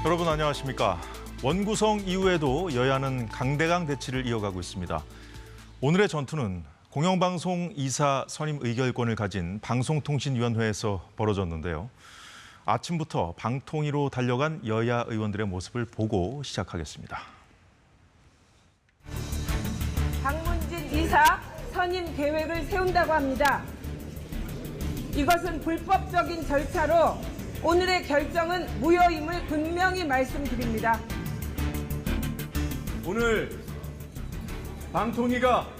여러분 안녕하십니까? 원구성 이후에도 여야는 강대강 대치를 이어가고 있습니다. 오늘의 전투는 공영방송 이사 선임 의결권을 가진 방송통신위원회에서 벌어졌는데요. 아침부터 방통위로 달려간 여야 의원들의 모습을 보고 시작하겠습니다. 박문진 이사 선임 계획을 세운다고 합니다. 이것은 불법적인 절차로 오늘의 결정은 무효임을 분명히 말씀드립니다. 오늘 방통위가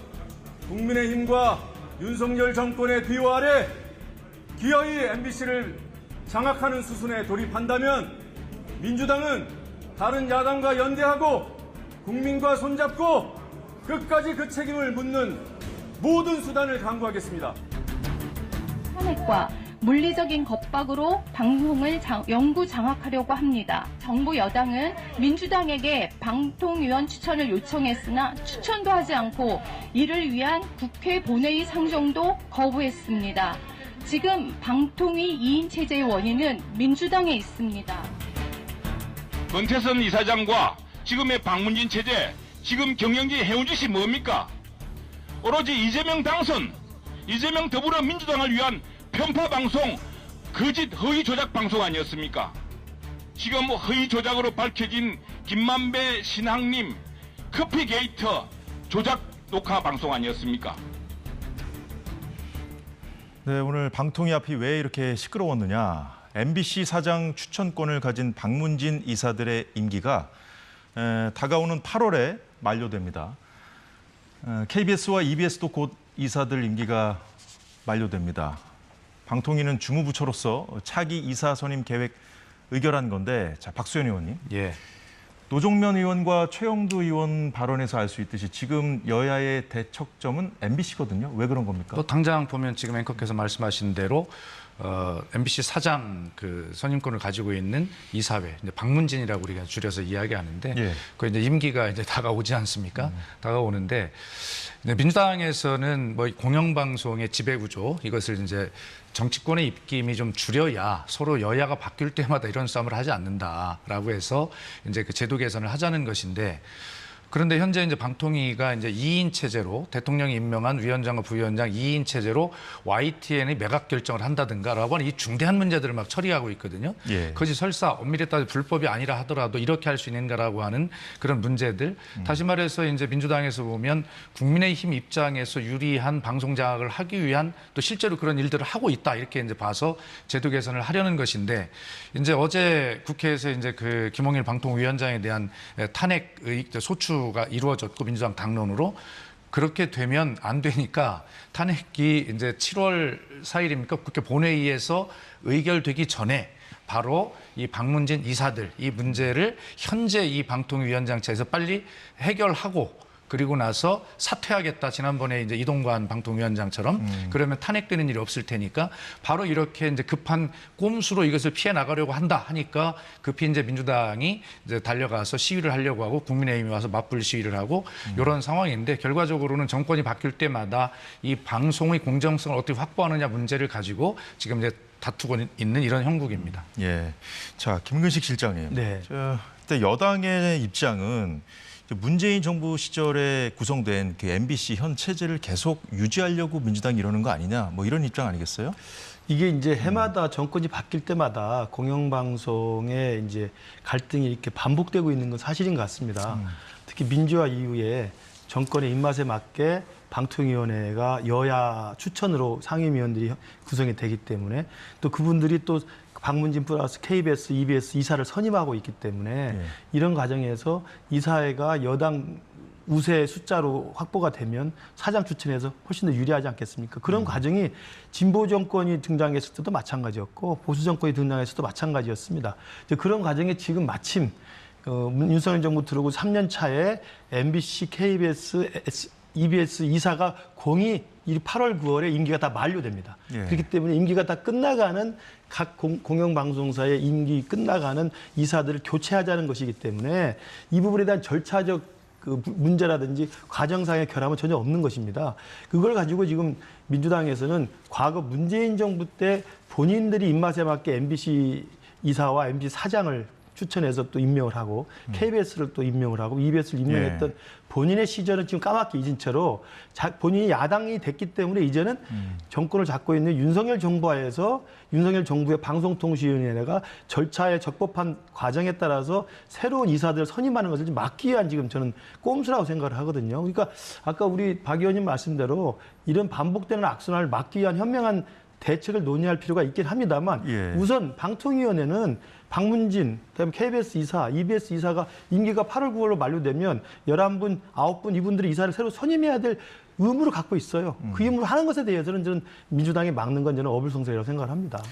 국민의힘과 윤석열 정권의 비호 아래 기어이 MBC를 장악하는 수순에 돌입한다면 민주당은 다른 야당과 연대하고 국민과 손잡고 끝까지 그 책임을 묻는 모든 수단을 강구하겠습니다. 탄핵과 물리적인 겁박으로 방송을 영구 장악하려고 합니다. 정부 여당은 민주당에게 방통위원 추천을 요청했으나 추천도 하지 않고 이를 위한 국회 본회의 상정도 거부했습니다. 지금 방통위 2인 체제의 원인은 민주당에 있습니다. 권태선 이사장과 지금의 박문진 체제, 지금 경영진이 해온 짓이 뭡니까? 오로지 이재명 당선, 이재명 더불어민주당을 위한 편파 방송, 거짓 허위 조작 방송 아니었습니까? 지금 허위 조작으로 밝혀진 김만배 신학님 커피 게이트 조작 녹화 방송 아니었습니까? 네, 오늘 방통위 앞이 왜 이렇게 시끄러웠느냐? MBC 사장 추천권을 가진 박문진 이사들의 임기가 다가오는 8월에 만료됩니다. KBS와 EBS도 곧 이사들 임기가 만료됩니다. 방통위는 주무부처로서 차기 이사 선임 계획 의결한 건데, 자, 박수현 의원님. 예. 노종면 의원과 최영두 의원 발언에서 알 수 있듯이 지금 여야의 대척점은 MBC거든요. 왜 그런 겁니까? 또 당장 보면 지금 앵커께서 말씀하신 대로 MBC 사장 그 선임권을 가지고 있는 이사회, 이제 박문진이라고 우리가 줄여서 이야기하는데, 예. 그 이제 임기가 이제 다가오지 않습니까? 다가오는데 민주당에서는 뭐 공영방송의 지배구조 이것을 이제 정치권의 입김이 좀 줄여야 서로 여야가 바뀔 때마다 이런 싸움을 하지 않는다라고 해서 이제 그 제도 개선을 하자는 것인데. 그런데 현재 이제 방통위가 이제 2인 체제로 대통령이 임명한 위원장과 부위원장 2인 체제로 YTN이 매각 결정을 한다든가라고 하는 이 중대한 문제들을 막 처리하고 있거든요. 예. 그것이 설사 엄밀히 따져 불법이 아니라 하더라도 이렇게 할 수 있는가라고 하는 그런 문제들. 다시 말해서 이제 민주당에서 보면 국민의힘 입장에서 유리한 방송 장악을 하기 위한 또 실제로 그런 일들을 하고 있다 이렇게 이제 봐서 제도 개선을 하려는 것인데, 이제 어제 국회에서 이제 그 김홍일 방통위원장에 대한 탄핵 소추 가 이루어졌고 민주당 당론으로 그렇게 되면 안 되니까 탄핵이 이제 7월 4일입니까? 국회 본회의에서 의결되기 전에 바로 이 박문진 이사들 이 문제를 현재 이 방통위원장 차에서 빨리 해결하고 그리고 나서 사퇴하겠다. 지난번에 이제 이동관 방통위원장처럼 그러면 탄핵되는 일이 없을 테니까 바로 이렇게 이제 급한 꼼수로 이것을 피해 나가려고 한다 하니까 급히 이제 민주당이 이제 달려가서 시위를 하려고 하고 국민의힘이 와서 맞불 시위를 하고 이런 상황인데, 결과적으로는 정권이 바뀔 때마다 이 방송의 공정성을 어떻게 확보하느냐 문제를 가지고 지금 이제 다투고 있는 이런 형국입니다. 예. 자, 김근식 실장님. 네. 그때 여당의 입장은 문재인 정부 시절에 구성된 그 MBC 현 체제를 계속 유지하려고 민주당이 이러는 거 아니냐, 뭐 이런 입장 아니겠어요? 이게 이제 해마다 정권이 바뀔 때마다 공영방송의 이제 갈등이 이렇게 반복되고 있는 건 사실인 것 같습니다. 특히 민주화 이후에 정권의 입맛에 맞게 방통위원회가 여야 추천으로 상임위원들이 구성이 되기 때문에 또 그분들이 또 박문진 플러스 KBS, EBS 이사를 선임하고 있기 때문에 이런 과정에서 이사회가 여당 우세 숫자로 확보가 되면 사장 추천에서 훨씬 더 유리하지 않겠습니까? 그런 과정이 진보 정권이 등장했을 때도 마찬가지였고 보수 정권이 등장했을 때도 마찬가지였습니다. 그런 과정에 지금 마침 윤석열 정부 들어오고 3년 차에 MBC, KBS, EBS 이사가 공이 8월, 9월에 임기가 다 만료됩니다. 예. 그렇기 때문에 임기가 다 끝나가는 각 공영방송사의 임기 끝나가는 이사들을 교체하자는 것이기 때문에 이 부분에 대한 절차적 그 문제라든지 과정상의 결함은 전혀 없는 것입니다. 그걸 가지고 지금 민주당에서는 과거 문재인 정부 때 본인들이 입맛에 맞게 MBC 이사와 MBC 사장을 추천해서 또 임명을 하고 KBS를 또 임명을 하고 EBS를 임명했던 본인의 시절은 지금 까맣게 잊은 채로 본인이 야당이 됐기 때문에 이제는 정권을 잡고 있는 윤석열 정부하에서 윤석열 정부의 방송통신위원회가 절차에 적법한 과정에 따라서 새로운 이사들을 선임하는 것을 막기 위한 지금 저는 꼼수라고 생각을 하거든요. 그러니까 아까 우리 박 의원님 말씀대로 이런 반복되는 악순환을 막기 위한 현명한 대책을 논의할 필요가 있긴 합니다만 예. 우선 방통위원회는 박문진, 그다음에 KBS 이사, EBS 이사가 임기가 8월, 9월로 만료되면 11분, 9분 이분들이 이사를 새로 선임해야 될 의무를 갖고 있어요. 그 의무를 하는 것에 대해서는 저는 민주당이 막는 건 저는 어불성설이라고 생각을 합니다.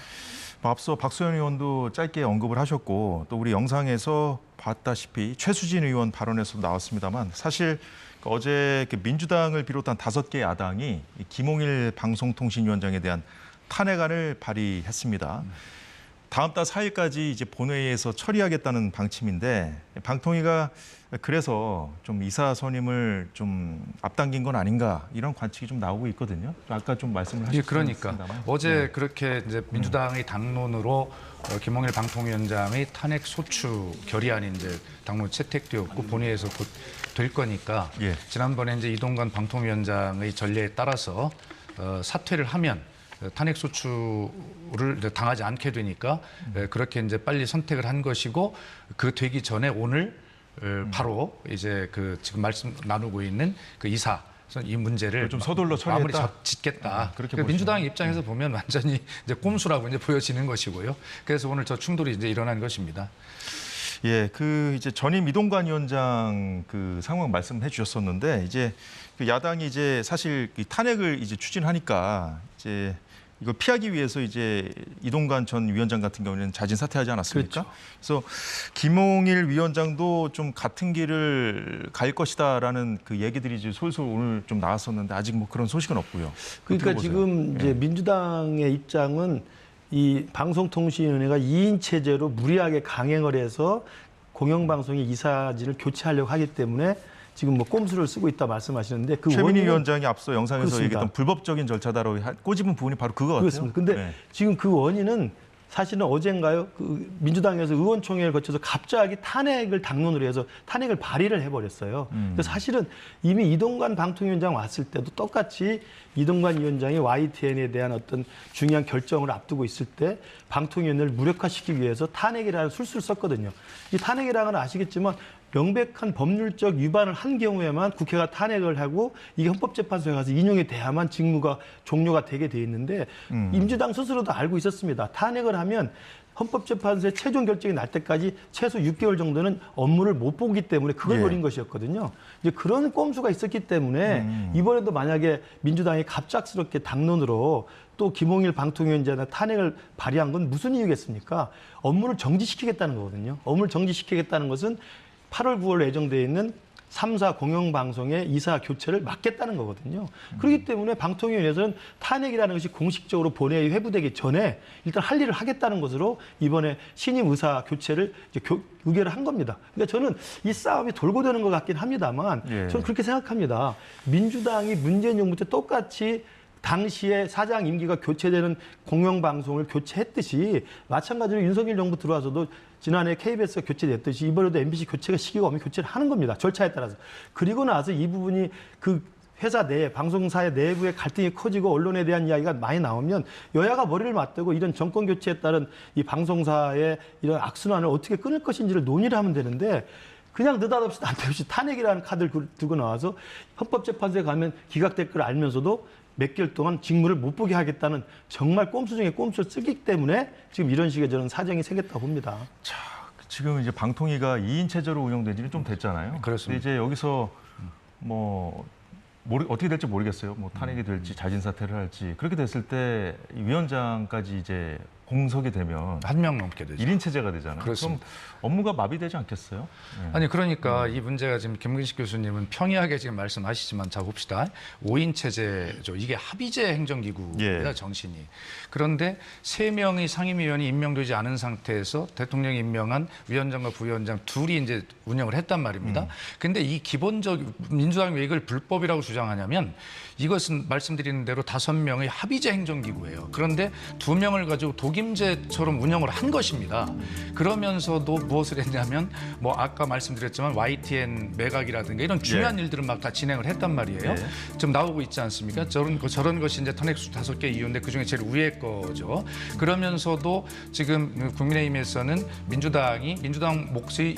앞서 박소연 의원도 짧게 언급을 하셨고 또 우리 영상에서 봤다시피 최수진 의원 발언에서도 나왔습니다만 사실 어제 민주당을 비롯한 5개 야당이 김홍일 방송통신위원장에 대한 탄핵안을 발의했습니다. 다음 달 4일까지 이제 본회의에서 처리하겠다는 방침인데 방통위가 그래서 좀 이사 선임을 좀 앞당긴 건 아닌가 이런 관측이 좀 나오고 있거든요. 아까 좀 말씀을 하셨습니다만. 그러니까 어제 그렇게 이제 민주당의 당론으로 김홍일 방통위원장의 탄핵 소추 결의안이 이제 당론 채택되었고 본회의에서 곧 될 거니까 예. 지난번에 이제 이동관 방통위원장의 전례에 따라서 사퇴를 하면 탄핵 소추를 당하지 않게 되니까 그렇게 이제 빨리 선택을 한 것이고 그 되기 전에 오늘 바로 이제 그 지금 말씀 나누고 있는 그 이사 이 문제를 좀 서둘러 마무리 처리했다. 짓겠다. 그렇게 그러니까 민주당 입장에서 보면 완전히 이제 꼼수라고 이제 보여지는 것이고요. 그래서 오늘 저 충돌이 이제 일어난 것입니다. 예, 그 이제 전임 이동관 위원장 그 상황 말씀해 주셨었는데 이제 그 야당이 이제 사실 이 탄핵을 이제 추진하니까 이제 이걸 피하기 위해서 이제 이동관 전 위원장 같은 경우는 자진 사퇴하지 않았습니까? 그렇죠. 그래서 김홍일 위원장도 좀 같은 길을 갈 것이다라는 그 얘기들이 이제 솔솔 오늘 좀 나왔었는데 아직 뭐 그런 소식은 없고요. 그러니까 어떻게 보세요? 지금 이제 민주당의 입장은 이 방송통신위원회가 2인 체제로 무리하게 강행을 해서 공영방송의 이사진을 교체하려고 하기 때문에 지금 뭐 꼼수를 쓰고 있다 말씀하시는데 그 최민희 원인은- 위원장이 앞서 영상에서 그렇습니다. 얘기했던 불법적인 절차다라고 꼬집은 부분이 바로 그거 같아요. 그렇습니다. 근데 네. 지금 그 원인은 사실은 어젠가요? 그 민주당에서 의원총회를 거쳐서 갑자기 탄핵을 당론으로 해서 탄핵을 발의를 해버렸어요. 그래서 사실은 이미 이동관 방통위원장 왔을 때도 똑같이 이동관 위원장이 YTN에 대한 어떤 중요한 결정을 앞두고 있을 때 방통위원회를 무력화시키기 위해서 탄핵이라는 술수를 썼거든요. 이 탄핵이라는 건 아시겠지만 명백한 법률적 위반을 한 경우에만 국회가 탄핵을 하고 이게 헌법재판소에 가서 인용이 돼야만 직무가 종료가 되게 돼 있는데 민주당 스스로도 알고 있었습니다. 탄핵을 하면 헌법재판소의 최종 결정이 날 때까지 최소 6개월 정도는 업무를 못 보기 때문에 그걸 예. 노린 것이었거든요. 이제 그런 꼼수가 있었기 때문에 이번에도 만약에 민주당이 갑작스럽게 당론으로 또 김홍일 방통위원장의 탄핵을 발의한 건 무슨 이유겠습니까? 업무를 정지시키겠다는 거거든요. 업무를 정지시키겠다는 것은 8월, 9월로 예정되어 있는 3사 공영방송의 이사 교체를 막겠다는 거거든요. 그렇기 때문에 방통위원회에서는 탄핵이라는 것이 공식적으로 본회의 회부되기 전에 일단 할 일을 하겠다는 것으로 이번에 신임 의사 교체를 이제 의결을 한 겁니다. 그러니까 저는 이 싸움이 돌고 도는 것 같긴 합니다만 예. 저는 그렇게 생각합니다. 민주당이 문재인 정부 때 똑같이 당시에 사장 임기가 교체되는 공영방송을 교체했듯이 마찬가지로 윤석열 정부 들어와서도 지난해 KBS가 교체됐듯이 이번에도 MBC 교체가 시기가 오면 교체를 하는 겁니다. 절차에 따라서. 그리고 나서 이 부분이 그 회사 내 방송사의 내부의 갈등이 커지고 언론에 대한 이야기가 많이 나오면 여야가 머리를 맞대고 이런 정권 교체에 따른 이 방송사의 이런 악순환을 어떻게 끊을 것인지를 논의를 하면 되는데 그냥 느닷없이 난데없이 탄핵이라는 카드를 들고 나와서 헌법재판소에 가면 기각될 걸 알면서도 몇 개월 동안 직무를 못 보게 하겠다는 정말 꼼수 중에 꼼수를 쓰기 때문에 지금 이런 식의 저는 사정이 생겼다고 봅니다. 자, 지금 이제 방통위가 2인 체제로 운영된 지는 좀 됐잖아요. 그렇습니다. 근데 이제 여기서 뭐 어떻게 될지 모르겠어요. 뭐 탄핵이 될지 자진 사퇴를 할지 그렇게 됐을 때 이 위원장까지 이제 공석이 되면 한 명 넘게 되죠. 1인 체제가 되잖아요. 그렇습니다. 그럼 업무가 마비되지 않겠어요? 네. 아니 그러니까 이 문제가 지금 김근식 교수님은 평이하게 지금 말씀하시지만 자 봅시다. 5인 체제죠. 이게 합의제 행정기구입니다. 예. 정신이. 그런데 3명의 상임위원이 임명되지 않은 상태에서 대통령이 임명한 위원장과 부위원장 둘이 이제 운영을 했단 말입니다. 근데 이 기본적 민주당이 왜 이걸 불법이라고 주장하냐면 이것은 말씀드리는 대로 5명의 합의제 행정기구예요. 그런데 2명을 가지고 독임제처럼 운영을 한 것입니다. 그러면서도 무엇을 했냐면 뭐 아까 말씀드렸지만 YTN 매각이라든가 이런 중요한 일들을 막 다 진행을 했단 말이에요. 좀 나오고 있지 않습니까? 저런 것이 이제 탄핵수 5개 이유인데 그중에 제일 위에 거죠. 그러면서도 지금 국민의힘에서는 민주당 몫의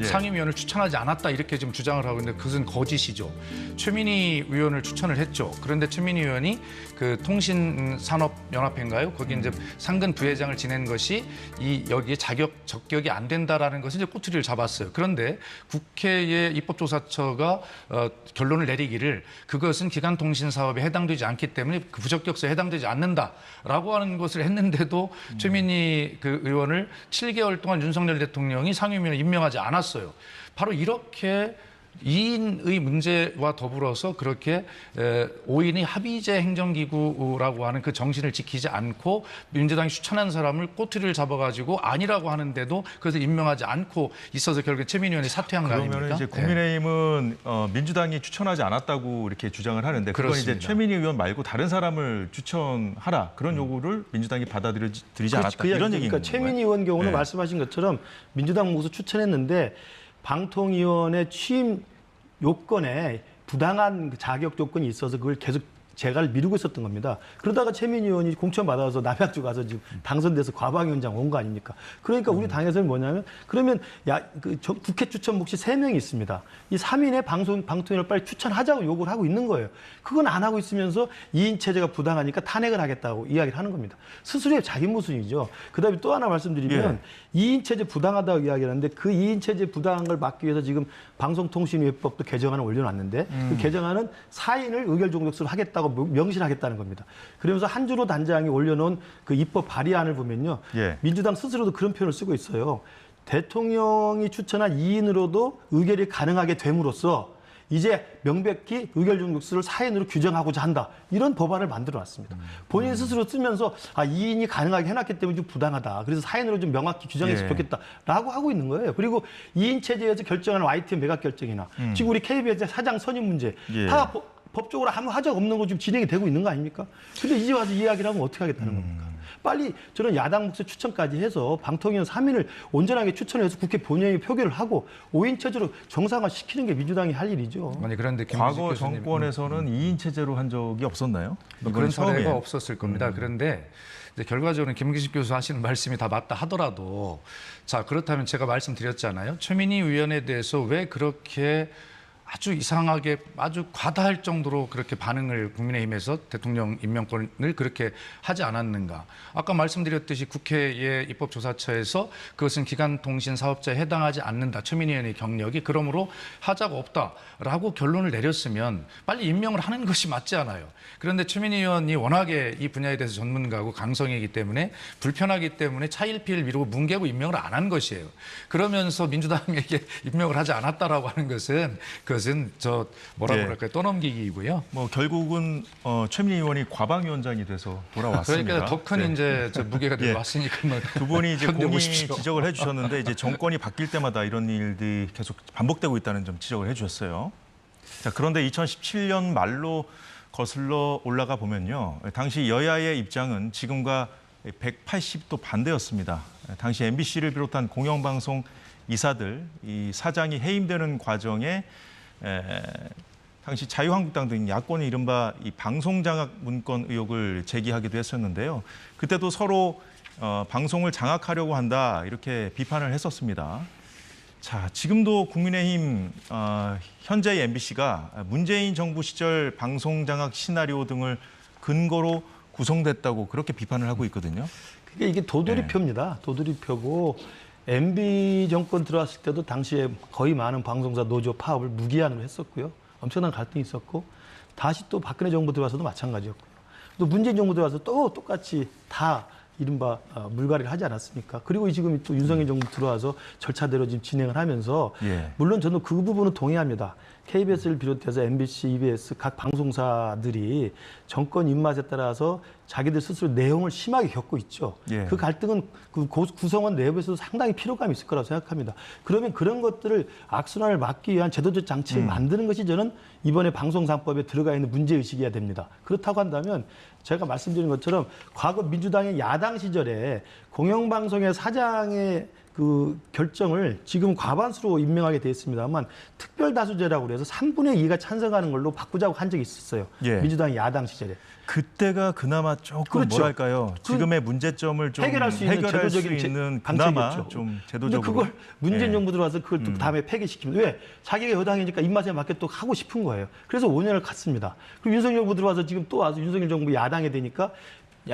상임위원을 추천하지 않았다 이렇게 지금 주장을 하고 있는데 그것은 거짓이죠. 최민희 의원을 추천을 했죠. 그런데 최민희 의원이 그 통신산업연합회인가요? 거기 이제 상근 부회장을 지낸 것이 여기에 적격이 안 된다라는 것을 이제 꼬투리를 잡았어요. 그런데 국회의 입법조사처가 결론을 내리기를 그것은 기간통신사업에 해당되지 않기 때문에 그 부적격서에 해당되지 않는다라고 하는 것을 했는데도 최민희 그 의원을 7개월 동안 윤석열 대통령이 상임위원을 임명하지 않았어요. 바로 이렇게 2인의 문제와 더불어서 그렇게 5인의 합의제 행정기구라고 하는 그 정신을 지키지 않고 민주당이 추천한 사람을 꼬투리를 잡아가지고 아니라고 하는데도 그래서 임명하지 않고 있어서 결국에 최민희 의원이 사퇴한 거 아닙니까? 그러면 이제 국민의힘은 민주당이 추천하지 않았다고 이렇게 주장을 하는데 그건 그렇습니다. 이제 최민희 의원 말고 다른 사람을 추천하라 그런 요구를 민주당이 받아들이지 않았다 이런 얘기인 그러니까 건가요? 최민희 의원 경우는 네. 말씀하신 것처럼 민주당 몫을 추천했는데 방통위원회 취임 요건에 부당한 자격 조건이 있어서 그걸 계속 재가를 미루고 있었던 겁니다. 그러다가 최민희 의원이 공천 받아서 남양주 가서 지금 당선돼서 과방위원장 온 거 아닙니까? 그러니까 우리 당에서는 뭐냐면 그러면 국회 추천 몫이 3명이 있습니다. 이 3인의 방통위원을 빨리 추천하자고 요구를 하고 있는 거예요. 그건 안 하고 있으면서 2인 체제가 부당하니까 탄핵을 하겠다고 이야기를 하는 겁니다. 스스로의 자기 모순이죠. 그다음에 또 하나 말씀드리면 2인 체제 부당하다고 이야기하는데 그 2인 체제 부당한 걸 막기 위해서 지금 방송통신위법도 개정안을 올려놨는데 그 개정안은 4인을 의결 종족수를 하겠다고 명시하겠다는 겁니다. 그러면서 한준호 단장이 올려놓은 그 입법 발의안을 보면요. 민주당 스스로도 그런 표현을 쓰고 있어요. 대통령이 추천한 2인으로도 의결이 가능하게 됨으로써 이제 명백히 의결 종족수를 4인으로 규정하고자 한다. 이런 법안을 만들어놨습니다. 본인 스스로 쓰면서 2인이 가능하게 해놨기 때문에 좀 부당하다. 그래서 4인으로 좀 명확히 규정했으면 좋겠다라고 하고 있는 거예요. 그리고 2인 체제에서 결정한 YTN 매각 결정이나 지금 우리 KBS의 사장 선임 문제 다 법적으로 아무 하자가 없는 거 좀 진행이 되고 있는 거 아닙니까? 근데 이제 와서 이야기를 하면 어떻게 하겠다는 겁니까? 빨리 저런 야당 몫의 추천까지 해서 방통위원 3인을 온전하게 추천해서 국회 본회의 표결을 하고 5인 체제로 정상화시키는 게 민주당이 할 일이죠. 아니 그런데 과거 정권에서는 2인 체제로 한 적이 없었나요? 그런 사례가 없었을 겁니다. 그런데 이제 결과적으로는 김기식 교수 하시는 말씀이 다 맞다 하더라도 자 그렇다면 제가 말씀드렸잖아요. 최민희 의원에 대해서 왜 그렇게 아주 이상하게 아주 과다할 정도로 그렇게 반응을 국민의힘에서 대통령 임명권을 그렇게 하지 않았는가. 아까 말씀드렸듯이 국회의 입법조사처에서 그것은 기간통신사업자에 해당하지 않는다. 최민희 의원의 경력이 그러므로 하자가 없다라고 결론을 내렸으면 빨리 임명을 하는 것이 맞지 않아요. 그런데 최민희 의원이 워낙에 이 분야에 대해서 전문가고 강성이기 때문에 불편하기 때문에 차일피일 미루고 뭉개고 임명을 안 한 것이에요. 그러면서 민주당에게 임명을 하지 않았다라고 하는 것은 그것은 그럴까요? 떠넘기기이고요. 뭐 결국은 최민희 의원이 과방위원장이 돼서 돌아왔습니다. 그러니까 더 큰 이제 무게가 되어 왔으니까 뭐 두 분이 이제 공이 견뎌보십시오. 지적을 해주셨는데 이제 정권이 바뀔 때마다 이런 일들이 계속 반복되고 있다는 점 지적을 해주셨어요. 자, 그런데 2017년 말로 거슬러 올라가 보면요, 당시 여야의 입장은 지금과 180도 반대였습니다. 당시 MBC를 비롯한 공영방송 이사들, 이 사장이 해임되는 과정에 당시 자유한국당 등 야권이 이른바 이 방송장악 문건 의혹을 제기하기도 했었는데요. 그때도 서로 방송을 장악하려고 한다 이렇게 비판을 했었습니다. 자, 지금도 국민의힘 현재의 MBC가 문재인 정부 시절 방송장악 시나리오 등을 근거로 구성됐다고 그렇게 비판을 하고 있거든요. 그게 이게 도돌이표입니다. 도돌이표고 MB 정권 들어왔을 때도 당시에 거의 많은 방송사 노조 파업을 무기한으로 했었고요. 엄청난 갈등이 있었고 다시 또 박근혜 정부 들어와서도 마찬가지였고요. 또 문재인 정부 들어와서 또 똑같이 다 이른바 물갈이를 하지 않았습니까? 그리고 지금 또 윤석열 정부 들어와서 절차대로 지금 진행을 하면서 예. 물론 저는 그 부분은 동의합니다. KBS를 비롯해서 MBC, EBS 각 방송사들이 정권 입맛에 따라서 자기들 스스로 내용을 심하게 겪고 있죠. 예. 그 갈등은 그 구성원 내부에서도 상당히 피로감이 있을 거라고 생각합니다. 그러면 그런 것들을 악순환을 막기 위한 제도적 장치를 만드는 것이 저는 이번에 방송상법에 들어가 있는 문제의식이어야 됩니다. 그렇다고 한다면 제가 말씀드린 것처럼 과거 민주당의 야당 시절에 공영방송의 사장의 그 결정을 지금 과반수로 임명하게 돼 있습니다만 특별다수제라고 그래서 3분의 2가 찬성하는 걸로 바꾸자고 한 적이 있었어요. 예. 민주당이 야당 시절에. 그때가 그나마 조금 그렇죠. 뭐랄까요? 지금의 문제점을 좀 해결할 수 있는 제도적인 그나마 방책이었죠. 좀 근데 제도적으로. 그걸 문재인 예. 정부 들어와서 그걸 또 다음에 폐기시킵니다. 왜? 자기가 여당이니까 입맛에 맞게 또 하고 싶은 거예요. 그래서 5년을 갔습니다. 그리고 윤석열 정부 들어와서 지금 또 와서 윤석열 정부 야당이 되니까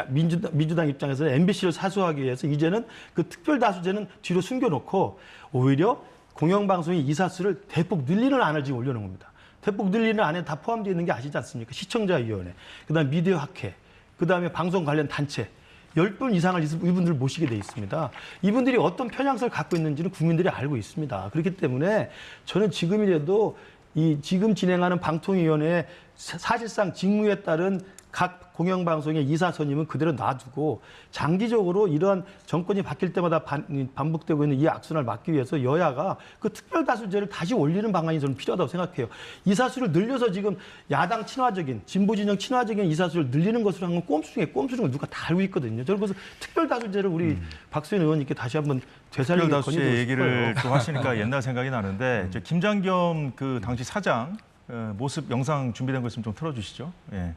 민주당 입장에서는 MBC를 사수하기 위해서 이제는 그 특별다수제는 뒤로 숨겨놓고 오히려 공영방송의 이사수를 대폭 늘리는 안을 지금 올려놓은 겁니다. 대폭 늘리는 안에 다 포함되어 있는 게 아시지 않습니까? 시청자위원회, 그다음에 미디어학회, 그다음에 방송 관련 단체 10분 이상을 이분들을 모시게 돼 있습니다. 이분들이 어떤 편향성을 갖고 있는지는 국민들이 알고 있습니다. 그렇기 때문에 저는 지금이라도 이 지금 진행하는 방통위원회의 사실상 직무에 따른 각 공영방송의 이사 선임은 그대로 놔두고 장기적으로 이러한 정권이 바뀔 때마다 반복되고 있는 이 악순환을 막기 위해서 여야가 그 특별다수제를 다시 올리는 방안이 저는 필요하다고 생각해요. 이사수를 늘려서 지금 야당 친화적인 진보진영 친화적인 이사수를 늘리는 것으로 한 건 꼼수 중에 꼼수인 걸 누가 다 알고 있거든요. 저는 그래서 특별다수제를 우리 박수현 의원님께 다시 한번 되살리는 특별다수제 얘기를 또 하시니까 옛날 생각이 나는데 저 김장겸 그 당시 사장 모습 영상 준비된 거 있으면 좀 틀어주시죠. 예.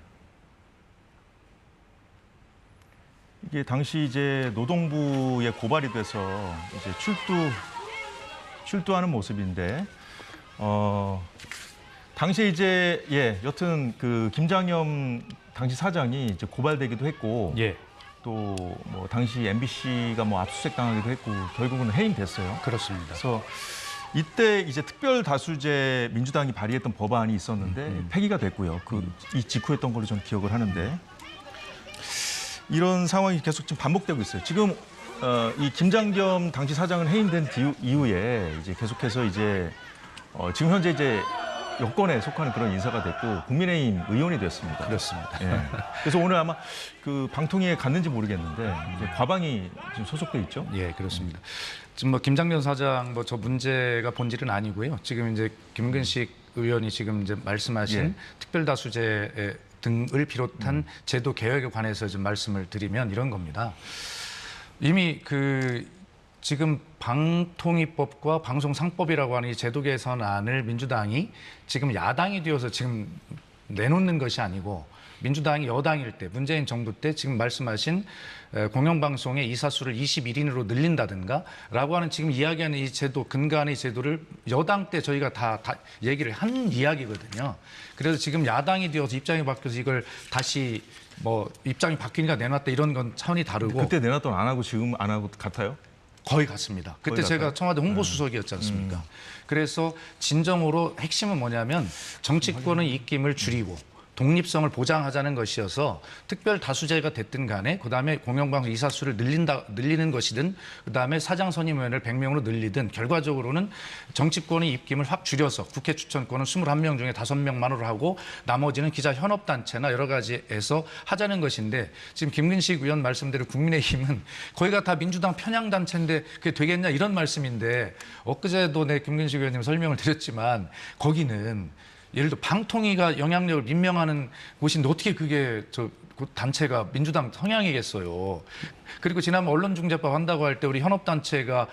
이게 당시 이제 노동부에 고발이 돼서 이제 출두하는 모습인데, 당시에 이제 여튼 그 김장겸 당시 사장이 이제 고발되기도 했고, 예. 또 뭐 당시 MBC가 뭐 압수수색 당하기도 했고 결국은 해임됐어요. 그렇습니다. 그래서 이때 이제 특별 다수제 민주당이 발의했던 법안이 있었는데 폐기가 됐고요. 이 직후였던 걸로 저는 기억을 하는데. 이런 상황이 계속 지금 반복되고 있어요. 지금 이 김장겸 당시 사장은 해임된 이후에 이제 계속해서 이제 지금 현재 이제 여권에 속하는 그런 인사가 됐고 국민의힘 의원이 됐습니다. 그렇습니다. 예. 그래서 오늘 아마 그 방통위에 갔는지 모르겠는데 이제 과방이 지금 소속돼 있죠. 예, 그렇습니다. 지금 뭐 김장겸 사장 뭐 저 문제가 본질은 아니고요. 지금 이제 김근식 의원이 지금 이제 말씀하신 예. 특별다수제 등을 비롯한 제도 개혁에 관해서 좀 말씀을 드리면 이런 겁니다. 이미 그 지금 방통위법과 방송상법이라고 하는 이 제도 개선안을 민주당이 지금 야당이 되어서 지금 내놓는 것이 아니고 민주당이 여당일 때 문재인 정부 때 지금 말씀하신 공영방송의 이사수를 21인으로 늘린다든가 라고 하는 지금 이야기하는 이 제도 근간의 제도를 여당 때 저희가 다 얘기를 한 이야기거든요. 그래서 지금 야당이 되어서 입장이 바뀌어서 이걸 다시 뭐 입장이 바뀌니까 내놨다 이런 건 차원이 다르고 그때 내놨던 안 하고 지금 안 하고 같아요? 거의 같습니다. 그때 거의 제가 같아요? 청와대 홍보수석이었지 않습니까? 그래서 진정으로 핵심은 뭐냐면 정치권의 입김을 줄이고 독립성을 보장하자는 것이어서 특별 다수제가 됐든 간에 그다음에 공영방송 이사수를 늘리는 것이든 그다음에 사장 선임위원회를 100명으로 늘리든 결과적으로는 정치권의 입김을 확 줄여서 국회 추천권은 21명 중에 5명만으로 하고 나머지는 기자 현업단체나 여러 가지에서 하자는 것인데 지금 김근식 의원 말씀대로 국민의힘은 거기가 다 민주당 편향단체인데 그게 되겠냐 이런 말씀인데 엊그제도 내 김근식 의원님 설명을 드렸지만 거기는 예를 들어 방통위가 영향력을 임명하는 곳인데 어떻게 그게 그 단체가 민주당 성향이겠어요. 그리고 지난번 언론중재법 한다고 할 때 우리 현업단체가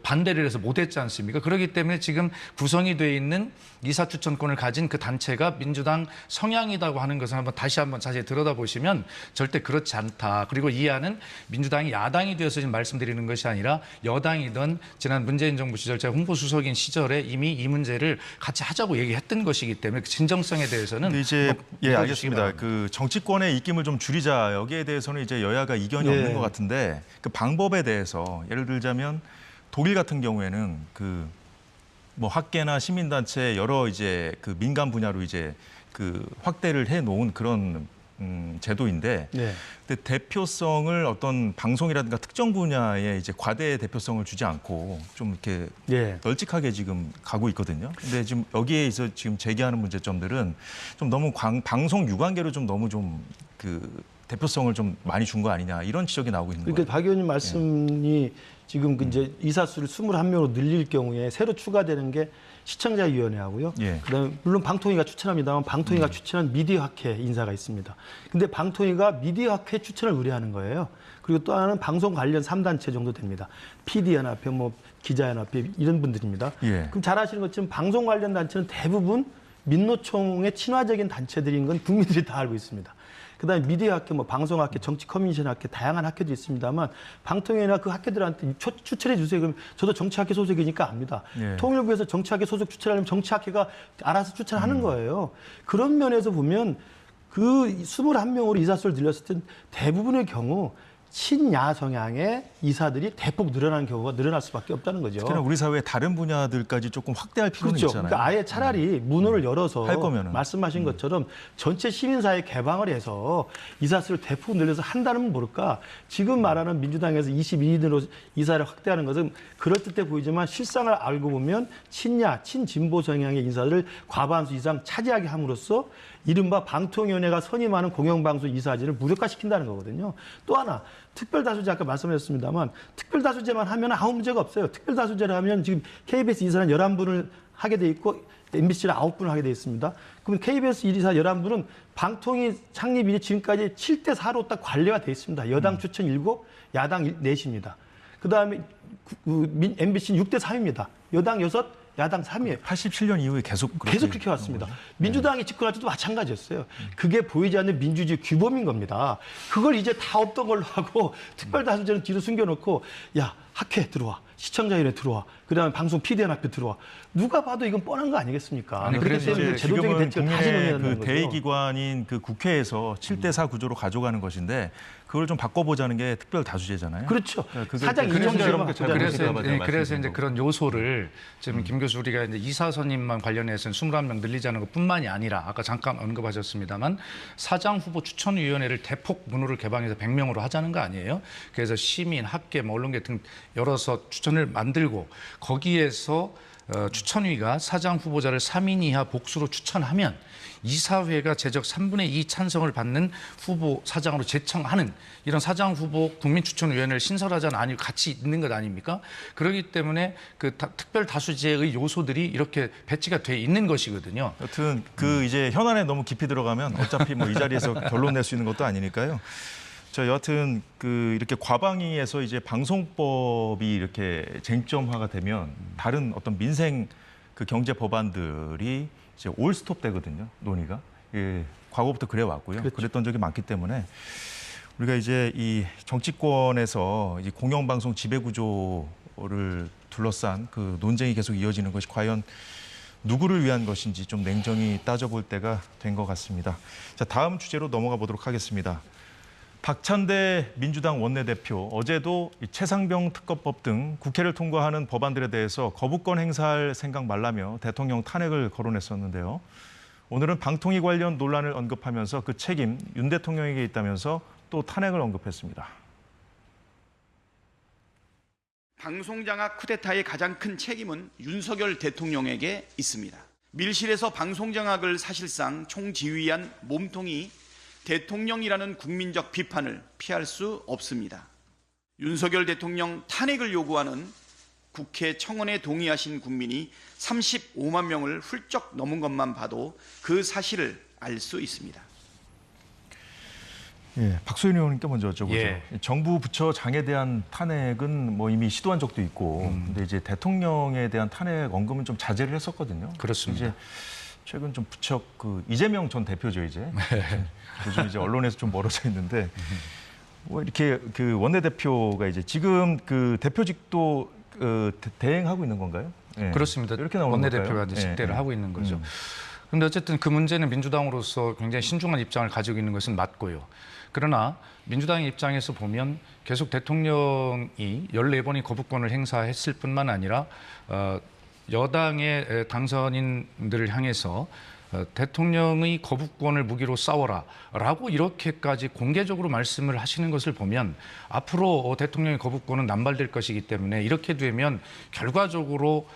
반대를 해서 못했지 않습니까? 그렇기 때문에 지금 구성이 돼 있는 이사추천권을 가진 그 단체가 민주당 성향이라고 하는 것을 다시 한번 자세히 들여다보시면 절대 그렇지 않다. 그리고 이 안은 민주당이 야당이 되어서 지금 말씀드리는 것이 아니라 여당이던 지난 문재인 정부 시절 제가 홍보수석인 시절에 이미 이 문제를 같이 하자고 얘기했던 것이기 때문에 그 진정성에 대해서는 근데 이제 알겠습니다. 바랍니다. 그 정치권의 입김을 좀 줄이자 여기에 대해서는 이제 여야가 이견이 없는 것 같은데 그 방법에 대해서 예를 들자면 독일 같은 경우에는 그 뭐 학계나 시민단체 여러 이제 그 민간 분야로 이제 그 확대를 해 놓은 그런 제도인데, 네. 근데 대표성을 어떤 방송이라든가 특정 분야에 이제 과대 대표성을 주지 않고 좀 이렇게 네. 널찍하게 지금 가고 있거든요. 근데 지금 여기에서 지금 제기하는 문제점들은 좀 너무 방송 유관계로 좀 너무 좀 그 대표성을 좀 많이 준 거 아니냐 이런 지적이 나오고 있는 그러니까 거예요. 박 의원님 말씀이 지금 그 이제 이사수를 21명으로 늘릴 경우에 새로 추가되는 게 시청자위원회하고요. 예. 그다음에 물론 방통위가 추천합니다만 방통위가 추천한 미디어학회 인사가 있습니다. 근데 방통위가 미디어학회 추천을 의뢰하는 거예요. 그리고 또 하나는 방송 관련 3단체 정도 됩니다. PD연합회, 뭐 기자연합회 이런 분들입니다. 예. 그럼 잘 아시는 것처럼 방송 관련 단체는 대부분 민노총의 친화적인 단체들인 건 국민들이 다 알고 있습니다. 그다음에 미디어학회, 뭐 방송학회, 정치커뮤니케이션학회 다양한 학회도 있습니다만 방통위나 그 학회들한테 추천해 주세요. 그럼 저도 정치학회 소속이니까 압니다. 예. 통일부에서 정치학회 소속 추천하려면 정치학회가 알아서 추천하는 거예요. 그런 면에서 보면 그 21명으로 이사수를 늘렸을 때 대부분의 경우 친야 성향의 이사들이 대폭 늘어나는 경우가 늘어날 수밖에 없다는 거죠. 특히나 우리 사회의 다른 분야들까지 조금 확대할 필요는 그렇죠. 있잖아요. 그러니까 아예 차라리 문호를 열어서 할 거면은. 말씀하신 것처럼 전체 시민사회 개방을 해서 이사수를 대폭 늘려서 한다는 모를까. 지금 말하는 민주당에서 22인으로 이사를 확대하는 것은 그럴듯해 보이지만 실상을 알고 보면 친야, 친진보 성향의 인사들을 과반수 이상 차지하게 함으로써 이른바 방통위원회가 선임하는 공영방송 이사진을 무력화시킨다는 거거든요. 또 하나 특별다수제 아까 말씀하셨습니다만 특별다수제만 하면 아무 문제가 없어요. 특별다수제를 하면 지금 KBS 이사는 11분을 하게 돼 있고 MBC를 9분을 하게 돼 있습니다. 그럼 KBS 이사 11분은 방통위 창립일이 지금까지 7대4로 딱 관리가 돼 있습니다. 여당 추천 7, 야당 4입니다. 그다음에 MBC는 6대3입니다. 여당 6, 야당 3이에요. 87년 이후에 계속 그렇게 왔습니다. 민주당이 집권할 때도 마찬가지였어요. 그게 보이지 않는 민주주의 규범인 겁니다. 그걸 이제 다 없던 걸로 하고 특별다수제는 뒤로 숨겨놓고 야 학회 들어와. 시청자위원회 들어와. 그다음에 방송 PD연합회 들어와. 누가 봐도 이건 뻔한 거 아니겠습니까? 아니, 그렇기 그래서 때문에 이제 제도적인 지금은 대책을 다시 논의해야 국민의 된다는 그 거죠. 대의기관인 그 국회에서 7대4 구조로 가져가는 것인데 그걸 좀 바꿔보자는 게 특별다수제잖아요. 그렇죠. 그게 사장 그래서 이정재 여러분께 잘 그래서, 모르실까 봐 그래서 이제 말씀드린 그런 요소를 지금 김 교수 우리가 이제 이사 선임만 관련해서는 21명 늘리자는 것뿐만이 아니라 아까 잠깐 언급하셨습니다만 사장 후보 추천위원회를 대폭 문호를 개방해서 100명으로 하자는 거 아니에요? 그래서 시민, 학계, 뭐 언론계 등 열어서 추천을 만들고 거기에서 추천위가 사장 후보자를 3인 이하 복수로 추천하면 이사회가 제적 3분의 2 찬성을 받는 후보 사장으로 제청하는 이런 사장 후보 국민추천위원회를 신설하자는 아니 같이 있는 것 아닙니까? 그렇기 때문에 그 특별 다수제의 요소들이 이렇게 배치가 돼 있는 것이거든요. 여튼 그 이제 현안에 너무 깊이 들어가면 어차피 뭐 이 자리에서 결론 낼 수 있는 것도 아니니까요. 자, 여하튼 그 이렇게 과방위에서 이제 방송법이 이렇게 쟁점화가 되면 다른 어떤 민생 그 경제 법안들이 이제 올 스톱 되거든요. 논의가. 예, 과거부터 그래 왔고요. 그렇죠. 그랬던 적이 많기 때문에 우리가 이제 이 정치권에서 이 공영방송 지배구조를 둘러싼 그 논쟁이 계속 이어지는 것이 과연 누구를 위한 것인지 좀 냉정히 따져볼 때가 된 것 같습니다. 자, 다음 주제로 넘어가 보도록 하겠습니다. 박찬대 민주당 원내대표 어제도 이 최상병 특검법 등 국회를 통과하는 법안들에 대해서 거부권 행사할 생각 말라며 대통령 탄핵을 거론했었는데요. 오늘은 방통위 관련 논란을 언급하면서 그 책임 윤 대통령에게 있다면서 또 탄핵을 언급했습니다. 방송장악 쿠데타의 가장 큰 책임은 윤석열 대통령에게 있습니다. 밀실에서 방송장악을 사실상 총지휘한 몸통이 대통령이라는 국민적 비판을 피할 수 없습니다. 윤석열 대통령 탄핵을 요구하는 국회 청원에 동의하신 국민이 35만 명을 훌쩍 넘은 것만 봐도 그 사실을 알 수 있습니다. 예, 박소연 의원님께 먼저 여쭤보죠. 예. 정부 부처 장에 대한 탄핵은 뭐 이미 시도한 적도 있고, 근데 이제 대통령에 대한 탄핵 언급은 좀 자제를 했었거든요. 그렇습니다. 이제 최근 좀 부처 그 이재명 전 대표죠 이제 요즘 이제 언론에서 좀 멀어져 있는데 뭐 이렇게 그 원내대표가 이제 지금 그 대표직도 대행하고 있는 건가요? 예. 그렇습니다. 이렇게 나오는 원내대표가 걸까요? 이제 식대를 예. 하고 있는 거죠. 그런데 어쨌든 그 문제는 민주당으로서 굉장히 신중한 입장을 가지고 있는 것은 맞고요. 그러나 민주당의 입장에서 보면 계속 대통령이 14번의 거부권을 행사했을 뿐만 아니라 여당의 당선인들을 향해서 대통령의 거부권을 무기로 싸워라라고 이렇게까지 공개적으로 말씀을 하시는 것을 보면 앞으로 대통령의 거부권은 남발될 것이기 때문에 이렇게 되면 결과적으로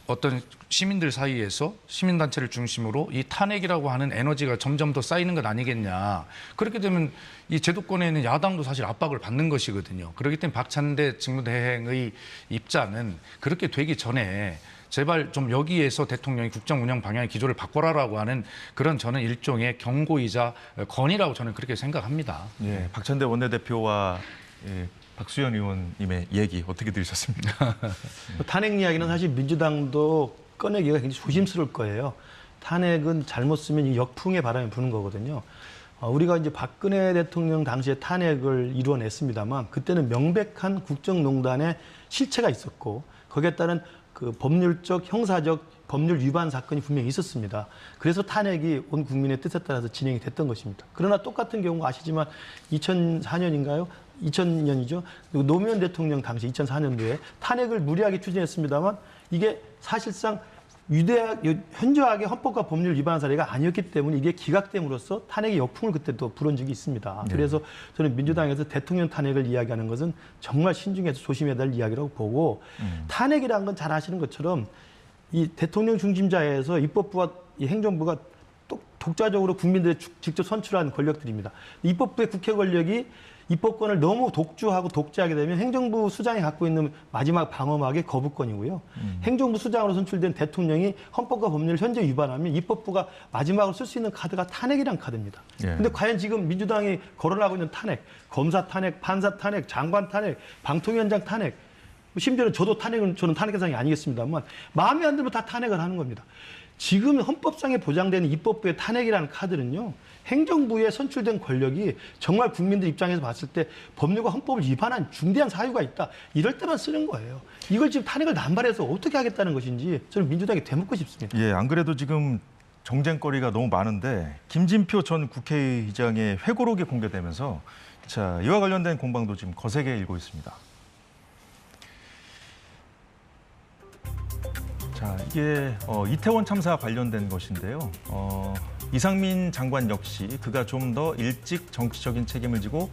어떤 시민들 사이에서 시민단체를 중심으로 이 탄핵이라고 하는 에너지가 점점 더 쌓이는 것 아니겠냐. 그렇게 되면 이 제도권에 있는 야당도 사실 압박을 받는 것이거든요. 그렇기 때문에 박찬대 직무대행의 입장은 그렇게 되기 전에 제발 좀 여기에서 대통령이 국정 운영 방향의 기조를 바꿔라라고 하는 그런 저는 일종의 경고이자 건의라고 저는 그렇게 생각합니다. 예, 박찬대 원내대표와 박수현 의원님의 얘기 어떻게 들으셨습니까? 탄핵 이야기는 사실 민주당도 꺼내기가 굉장히 조심스러울 거예요. 탄핵은 잘못 쓰면 이 역풍의 바람이 부는 거거든요. 우리가 이제 박근혜 대통령 당시에 탄핵을 이루어냈습니다만 그때는 명백한 국정농단의 실체가 있었고 거기에 따른 그 법률적, 형사적 법률 위반 사건이 분명히 있었습니다. 그래서 탄핵이 온 국민의 뜻에 따라서 진행이 됐던 것입니다. 그러나 똑같은 경우 아시지만 2004년인가요? 2000년이죠. 노무현 대통령 당시 2004년도에 탄핵을 무리하게 추진했습니다만 이게 사실상 현저하게 헌법과 법률 위반 사례가 아니었기 때문에 이게 기각됨으로써 탄핵의 역풍을 그때 또 불은 적이 있습니다. 네. 그래서 저는 민주당에서 대통령 탄핵을 이야기하는 것은 정말 신중해서 조심해야 될 이야기라고 보고 탄핵이라는 건 잘 아시는 것처럼 이 대통령 중심자에서 입법부와 이 행정부가 독자적으로 국민들이 직접 선출한 권력들입니다. 입법부의 국회 권력이 입법권을 너무 독주하고 독재하게 되면 행정부 수장이 갖고 있는 마지막 방어막이 거부권이고요. 행정부 수장으로 선출된 대통령이 헌법과 법률을 현재 위반하면 입법부가 마지막으로 쓸 수 있는 카드가 탄핵이란 카드입니다. 그런데 과연 지금 민주당이 거론하고 있는 탄핵, 검사 탄핵, 판사 탄핵, 장관 탄핵, 방통위원장 탄핵, 심지어는 저는 탄핵 대상이 아니겠습니다만 마음에 안 들면 다 탄핵을 하는 겁니다. 지금 헌법상에 보장되는 입법부의 탄핵이라는 카드는요. 행정부에 선출된 권력이 정말 국민들 입장에서 봤을 때 법률과 헌법을 위반한 중대한 사유가 있다. 이럴 때만 쓰는 거예요. 이걸 지금 탄핵을 남발해서 어떻게 하겠다는 것인지 저는 민주당이 되묻고 싶습니다. 예, 안 그래도 지금 정쟁거리가 너무 많은데 김진표 전 국회의장의 회고록이 공개되면서 자, 이와 관련된 공방도 지금 거세게 일고 있습니다. 자, 이게 이태원 참사 관련된 것인데요. 이상민 장관 역시 그가 좀 더 일찍 정치적인 책임을 지고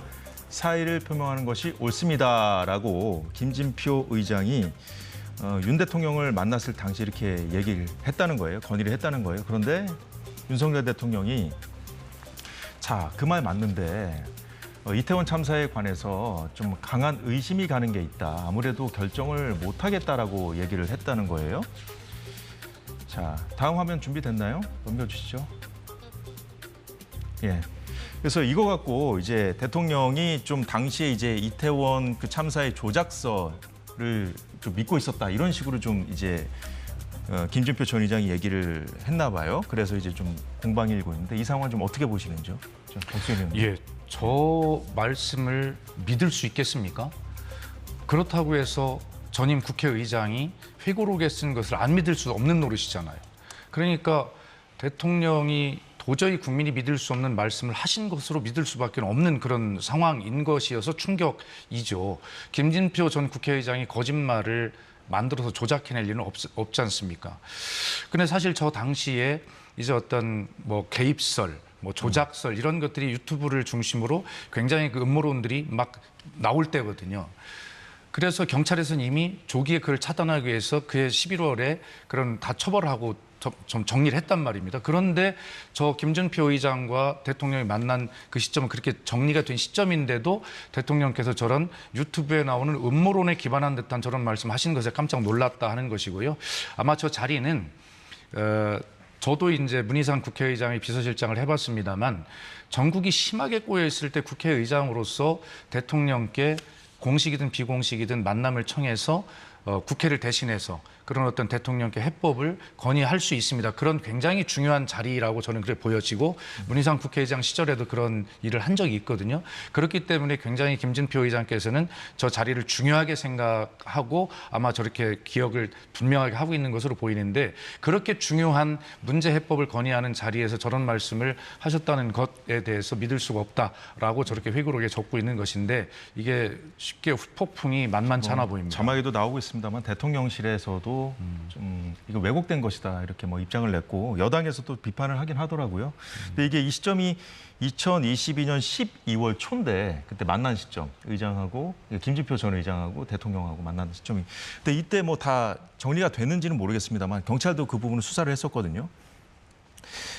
사의를 표명하는 것이 옳습니다라고 김진표 의장이 윤 대통령을 만났을 당시 이렇게 얘기를 했다는 거예요. 건의를 했다는 거예요. 그런데 윤석열 대통령이 자, 그 말 맞는데 이태원 참사에 관해서 좀 강한 의심이 가는 게 있다. 아무래도 결정을 못하겠다라고 얘기를 했다는 거예요. 자, 다음 화면 준비됐나요? 넘겨주시죠. 예. 그래서 이거 갖고 이제 대통령이 좀 당시에 이제 이태원 그 참사의 조작서를 좀 믿고 있었다. 이런 식으로 좀 이제 김진표 전 의장이 얘기를 했나 봐요. 그래서 이제 좀 공방이 일고 있는데 이 상황 좀 어떻게 보시는지요? 박수현 의원님. 예, 저 말씀을 믿을 수 있겠습니까? 그렇다고 해서 전임 국회의장이 회고록에 쓴 것을 안 믿을 수 없는 노릇이잖아요. 그러니까 대통령이 도저히 국민이 믿을 수 없는 말씀을 하신 것으로 믿을 수밖에 없는 그런 상황인 것이어서 충격이죠. 김진표 전 국회의장이 거짓말을 만들어서 조작해낼 일은 없지 않습니까? 근데 사실 저 당시에 이제 어떤 뭐 개입설, 뭐 조작설 이런 것들이 유튜브를 중심으로 굉장히 그 음모론들이 막 나올 때거든요. 그래서 경찰에서는 이미 조기에 그를 차단하기 위해서 그해 11월에 그런 다 처벌하고 좀 정리를 했단 말입니다. 그런데 저 김진표 의장과 대통령이 만난 그 시점은 그렇게 정리가 된 시점인데도 대통령께서 저런 유튜브에 나오는 음모론에 기반한 듯한 저런 말씀하시는 것에 깜짝 놀랐다 하는 것이고요. 아마 저 자리는 저도 이제 문희상 국회의장의 비서실장을 해봤습니다만 전국이 심하게 꼬여 있을 때 국회의장으로서 대통령께 공식이든 비공식이든 만남을 청해서 국회를 대신해서 그런 어떤 대통령께 해법을 건의할 수 있습니다. 그런 굉장히 중요한 자리라고 저는 그렇게 보여지고 문희상 국회의장 시절에도 그런 일을 한 적이 있거든요. 그렇기 때문에 굉장히 김진표 의장께서는 저 자리를 중요하게 생각하고 아마 저렇게 기억을 분명하게 하고 있는 것으로 보이는데 그렇게 중요한 문제 해법을 건의하는 자리에서 저런 말씀을 하셨다는 것에 대해서 믿을 수가 없다라고 저렇게 회고록에 적고 있는 것인데 이게 쉽게 후폭풍이 만만치 않아 보입니다. 자막에도 나오고 있습니다만 대통령실에서도 경찰도 좀 이거 왜곡된 것이다 이렇게 뭐 입장을 냈고 여당에서도 비판을 하긴 하더라고요. 근데 이게 이 시점이 2022년 12월 초인데 그때 만난 시점 의장하고 김진표 전 의장하고 대통령하고 만난 시점이. 근데 이때 뭐 다 정리가 됐는지는 모르겠습니다만 경찰도 그 부분을 수사를 했었거든요.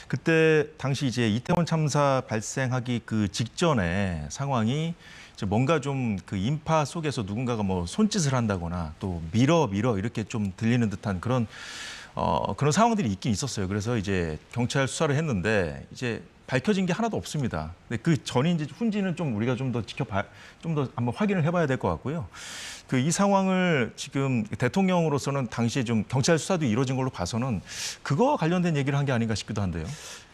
그때 당시 이제 이태원 참사 발생하기 그 직전에 상황이 이제 뭔가 좀 그 인파 속에서 누군가가 뭐 손짓을 한다거나 또 밀어 이렇게 좀 들리는 듯한 그런 상황들이 있긴 있었어요. 그래서 이제 경찰 수사를 했는데 이제 밝혀진 게 하나도 없습니다. 근데 그 전인지 훈지는 좀 우리가 좀 더 좀 더 한번 확인을 해봐야 될 것 같고요. 그 이 상황을 지금 대통령으로서는 당시에 좀 경찰 수사도 이루어진 걸로 봐서는 그거 관련된 얘기를 한 게 아닌가 싶기도 한데요.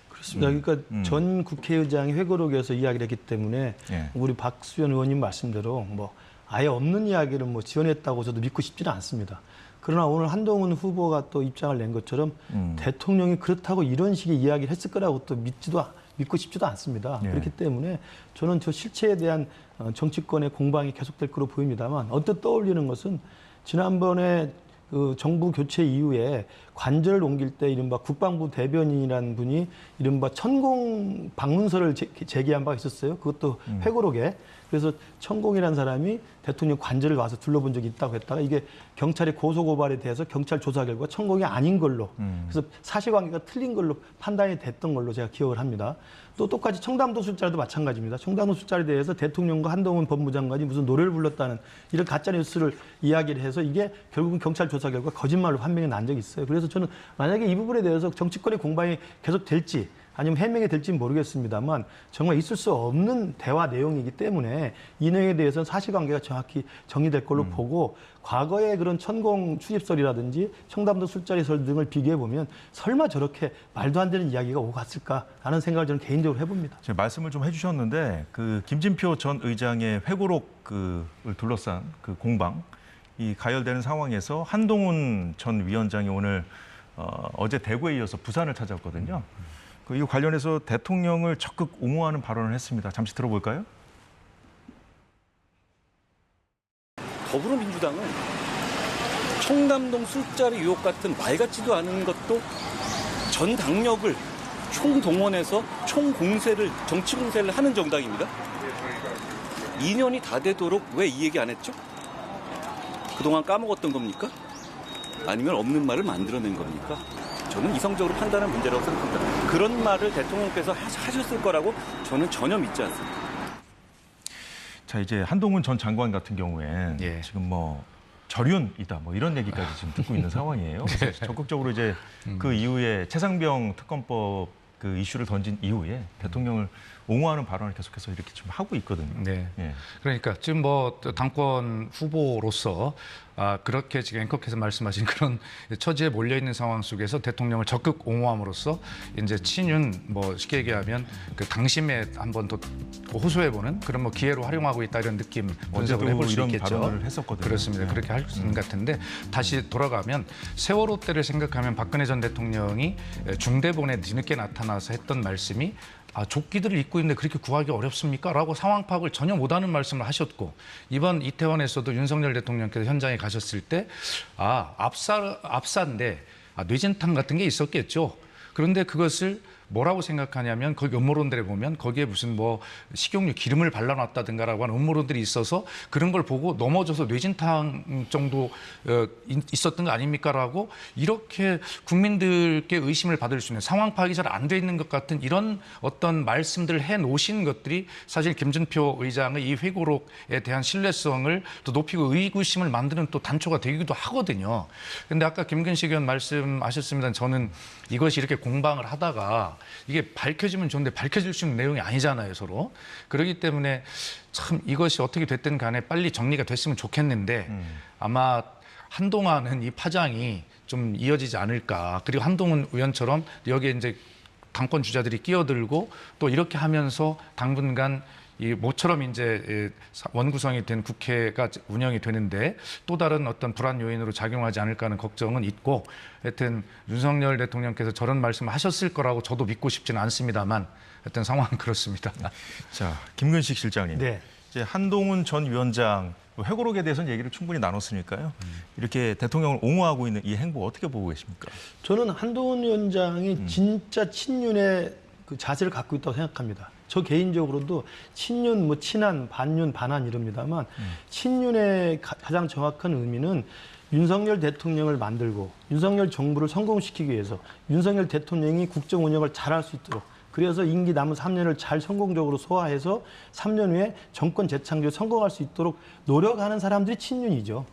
그렇습니다. 그러니까 전 국회의장이 회고록에서 이야기를 했기 때문에 예. 우리 박수현 의원님 말씀대로 뭐 아예 없는 이야기를 뭐 지원했다고 저도 믿고 싶지는 않습니다. 그러나 오늘 한동훈 후보가 또 입장을 낸 것처럼 대통령이 그렇다고 이런 식의 이야기를 했을 거라고 또 믿고 싶지도 않습니다. 예. 그렇기 때문에 저는 저 실체에 대한 정치권의 공방이 계속될 거로 보입니다만 언뜻 떠올리는 것은 지난번에 그 정부 교체 이후에 관절을 옮길 때 이른바 국방부 대변인이라는 분이 이른바 천공 방문서를 제기한 바가 있었어요. 그것도 회고록에. 그래서 천공이라는 사람이 대통령 관절을 와서 둘러본 적이 있다고 했다가 이게 경찰의 고소고발에 대해서 경찰 조사 결과 천공이 아닌 걸로 그래서 사실관계가 틀린 걸로 판단이 됐던 걸로 제가 기억을 합니다. 또 똑같이 청담도 술자리도 마찬가지입니다. 청담도 술자리에 대해서 대통령과 한동훈 법무장관이 무슨 노래를 불렀다는 이런 가짜뉴스를 이야기를 해서 이게 결국은 경찰 조사 결과 거짓말로 판명이 난 적이 있어요. 그래서 저는 만약에 이 부분에 대해서 정치권의 공방이 계속 될지 아니면 해명이 될지는 모르겠습니다만 정말 있을 수 없는 대화 내용이기 때문에 이 내용에 대해서는 사실관계가 정확히 정리될 걸로 보고 과거의 그런 천공 출입설이라든지 청담도 술자리설 등을 비교해 보면 설마 저렇게 말도 안 되는 이야기가 오고 갔을까라는 생각을 저는 개인적으로 해봅니다. 제가 말씀을 좀 해주셨는데 그 김진표 전 의장의 회고록을 둘러싼 그 공방 이 가열되는 상황에서 한동훈 전 위원장이 오늘 어제 대구에 이어서 부산을 찾았거든요. 이 관련해서 대통령을 적극 옹호하는 발언을 했습니다. 잠시 들어볼까요? 더불어민주당은 청담동 술자리 의혹 같은 말 같지도 않은 것도 전 당력을 총동원해서 총공세를 정치 공세를 하는 정당입니다. 2년이 다 되도록 왜 이 얘기 안 했죠? 그동안 까먹었던 겁니까? 아니면 없는 말을 만들어낸 겁니까? 저는 이성적으로 판단한 문제라고 생각합니다. 그런 말을 대통령께서 하셨을 거라고 저는 전혀 믿지 않습니다. 자, 이제 한동훈 전 장관 같은 경우엔 예. 지금 뭐 절윤이다 뭐 이런 얘기까지 지금 듣고 있는 상황이에요. 그래서 적극적으로 이제 그 이후에 최상병 특검법 그 이슈를 던진 이후에 대통령을 옹호하는 발언을 계속해서 이렇게 좀 하고 있거든요. 네. 예. 그러니까 지금 뭐 당권 후보로서 그렇게 지금 앵커께서 말씀하신 그런 처지에 몰려 있는 상황 속에서 대통령을 적극 옹호함으로써 이제 친윤 뭐 쉽게 얘기하면 그 당심에 한번 더 호소해보는 그런 뭐 기회로 활용하고 있다 이런 느낌 분석을 해볼 수 이런 있겠죠. 발언을 했었거든요. 그렇습니다. 네. 그렇게 할 수 있는 것 같은데 다시 돌아가면 세월호 때를 생각하면 박근혜 전 대통령이 중대본에 뒤늦게 나타나서 했던 말씀이 조끼들을 입고 있는데 그렇게 구하기 어렵습니까? 라고 상황 파악을 전혀 못하는 말씀을 하셨고 이번 이태원에서도 윤석열 대통령께서 현장에 가셨을 때 압사인데 뇌진탕 같은 게 있었겠죠. 그런데 그것을 뭐라고 생각하냐면 거기 음모론들에 보면 거기에 무슨 뭐 식용유 기름을 발라놨다든가라고 하는 음모론들이 있어서 그런 걸 보고 넘어져서 뇌진탕 정도 있었던 거 아닙니까라고 이렇게 국민들께 의심을 받을 수 있는 상황 파악이 잘 안 돼 있는 것 같은 이런 어떤 말씀들을 해놓으신 것들이 사실 김진표 의장의 이 회고록에 대한 신뢰성을 또 높이고 의구심을 만드는 또 단초가 되기도 하거든요. 그런데 아까 김근식 의원 말씀하셨습니다. 저는 이것이 이렇게 공방을 하다가 이게 밝혀지면 좋은데 밝혀질 수 있는 내용이 아니잖아요, 서로. 그렇기 때문에 참 이것이 어떻게 됐든 간에 빨리 정리가 됐으면 좋겠는데 아마 한동안은 이 파장이 좀 이어지지 않을까. 그리고 한동훈 의원처럼 여기에 이제 당권 주자들이 끼어들고 또 이렇게 하면서 당분간 이 모처럼 이제 원구성이 된 국회가 운영이 되는데 또 다른 어떤 불안 요인으로 작용하지 않을까 하는 걱정은 있고 하여튼 윤석열 대통령께서 저런 말씀을 하셨을 거라고 저도 믿고 싶지는 않습니다만 하여튼 상황은 그렇습니다. 자, 김근식 실장님. 네. 이제 한동훈 전 위원장 회고록에 대해서는 얘기를 충분히 나눴으니까요. 이렇게 대통령을 옹호하고 있는 이 행보 어떻게 보고 계십니까? 저는 한동훈 위원장이 진짜 친윤의 그 자세를 갖고 있다고 생각합니다. 저 개인적으로도 친윤, 뭐 친한, 반윤, 반한 이럽니다만 친윤의 가장 정확한 의미는 윤석열 대통령을 만들고 윤석열 정부를 성공시키기 위해서 윤석열 대통령이 국정 운영을 잘할 수 있도록 그래서 임기 남은 3년을 잘 성공적으로 소화해서 3년 후에 정권 재창조에 성공할 수 있도록 노력하는 사람들이 친윤이죠.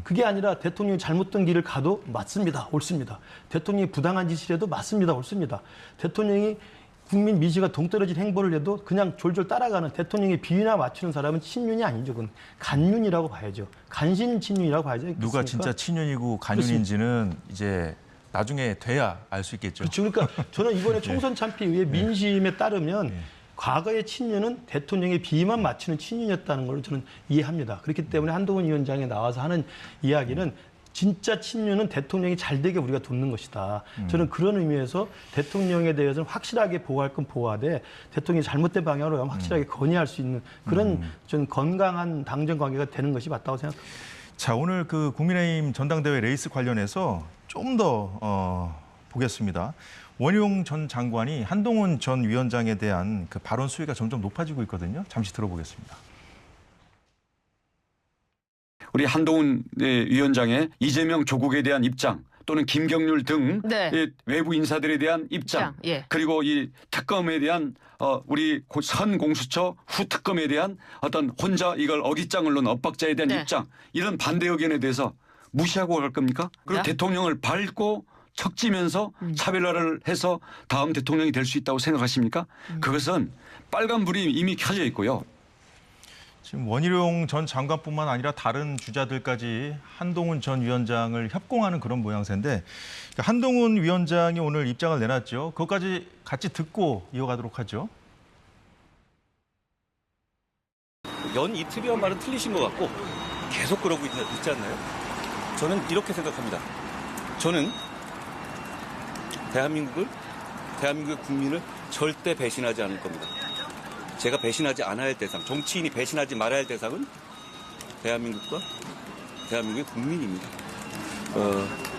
그게 아니라 대통령이 잘못된 길을 가도 맞습니다. 옳습니다. 대통령이 부당한 짓을 해도 맞습니다. 옳습니다. 대통령이 국민 민심과 동떨어진 행보를 해도 그냥 졸졸 따라가는 대통령의 비위나 맞추는 사람은 친윤이 아니죠. 그건 간윤이라고 봐야죠. 간신 친윤이라고 봐야죠. 누가 진짜 친윤이고 간윤인지는 이제 나중에 돼야 알 수 있겠죠. 그렇죠. 그러니까 저는 이번에 총선 참패 이후에 민심에 따르면 과거의 친윤은 대통령의 비위만 맞추는 친윤이었다는 걸 저는 이해합니다. 그렇기 때문에 한동훈 위원장이 나와서 하는 이야기는 진짜 친윤은 대통령이 잘 되게 우리가 돕는 것이다. 저는 그런 의미에서 대통령에 대해서는 확실하게 보호할 건 보호하되 대통령이 잘못된 방향으로 가면 확실하게 건의할 수 있는 그런 좀 건강한 당정 관계가 되는 것이 맞다고 생각합니다. 자, 오늘 그 국민의힘 전당대회 레이스 관련해서 좀 더 보겠습니다. 원희룡 전 장관이 한동훈 전 위원장에 대한 그 발언 수위가 점점 높아지고 있거든요. 잠시 들어보겠습니다. 우리 한동훈 위원장의 이재명 조국에 대한 입장 또는 김경률 등 외부 인사들에 대한 입장 그리고 이 특검에 대한 우리 선 공수처 후 특검에 대한 어떤 혼자 이걸 어깃장을 놓은 엇박자에 대한 입장 이런 반대 의견에 대해서 무시하고 갈 겁니까? 그리고 대통령을 밟고 척지면서 차별화를 해서 다음 대통령이 될 수 있다고 생각하십니까? 그것은 빨간불이 이미 켜져 있고요. 지금 원희룡 전 장관뿐만 아니라 다른 주자들까지 한동훈 전 위원장을 협공하는 그런 모양새인데 한동훈 위원장이 오늘 입장을 내놨죠. 그것까지 같이 듣고 이어가도록 하죠. 연 이틀이란 말은 틀리신 것 같고 계속 그러고 있지 않나요? 저는 이렇게 생각합니다. 저는 대한민국의 국민을 절대 배신하지 않을 겁니다. 제가 배신하지 않아야 할 대상, 정치인이 배신하지 말아야 할 대상은 대한민국과 대한민국의 국민입니다.